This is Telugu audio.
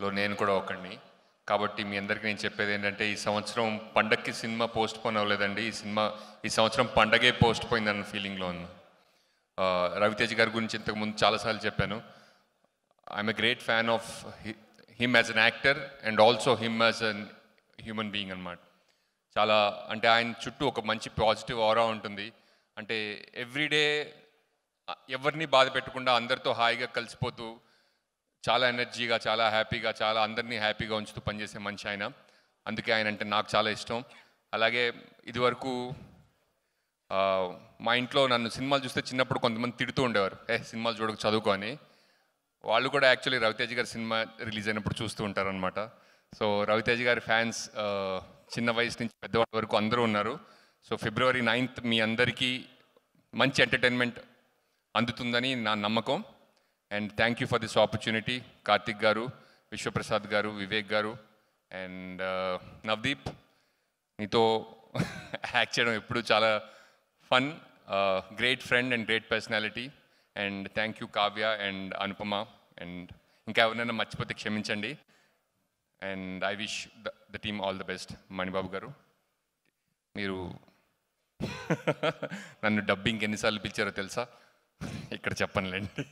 నేను కూడా ఒకడిని. కాబట్టి మీ అందరికీ నేను చెప్పేది ఏంటంటే, ఈ సంవత్సరం పండగకి సినిమా పోస్ట్ పోన్ అవ్వలేదండి. ఈ సంవత్సరం పండగే పోస్ట్ పోయిందన్న ఫీలింగ్లో ఉంది. రవితేజ్ గారి గురించి ఇంతకుముందు చాలాసార్లు చెప్పాను. I'm a great fan of him as an actor and also him as an human being అనమాట. చాలా అంటే ఆయన చుట్టూ ఒక మంచి పాజిటివ్ ఆరా ఉంటుంది. అంటే ఎవ్రీడే ఎవరిని బాధ పెట్టకుండా అందరితో హాయిగా కలిసిపోతూ చాలా ఎనర్జీగా, చాలా హ్యాపీగా, చాలా అందరినీ హ్యాపీగా ఉంచుతూ పనిచేసే మనిషి ఆయన. అందుకే ఆయన అంటే నాకు చాలా ఇష్టం. అలాగే ఇదివరకు మా ఇంట్లో నన్ను సినిమాలు చూస్తే చిన్నప్పుడు కొంతమంది తిడుతూ ఉండేవారు, సినిమాలు చూడక చదువుకో అని. వాళ్ళు కూడా యాక్చువల్లీ రవితేజ్ గారి సినిమా రిలీజ్ అయినప్పుడు చూస్తూ ఉంటారనమాట. సో రవితేజ్ గారి ఫ్యాన్స్ చిన్న వయసు నుంచి పెద్దవాళ్ళ వరకు అందరూ ఉన్నారు. సో February 9th మీ అందరికీ మంచి ఎంటర్టైన్మెంట్ అందుతుందని నా నమ్మకం. And thank you for this opportunity. Karthik గారు, విశ్వప్రసాద్ గారు, వివేక్ గారు అండ్ నవదీప్, మీతో యాక్ట్ చేయడం ఎప్పుడు చాలా fun. Great friend and great personality. And thank you Kavya and Anupama. And ఇంకా ఎవరైనా మర్చిపోతే క్షమించండి. And I wish the team all the best. Manibabu గారు, మీరు నన్ను డబ్బింగ్ ఎన్నిసార్లు పిలిచారో తెలుసా? ఇక్కడ చెప్పనులేండి.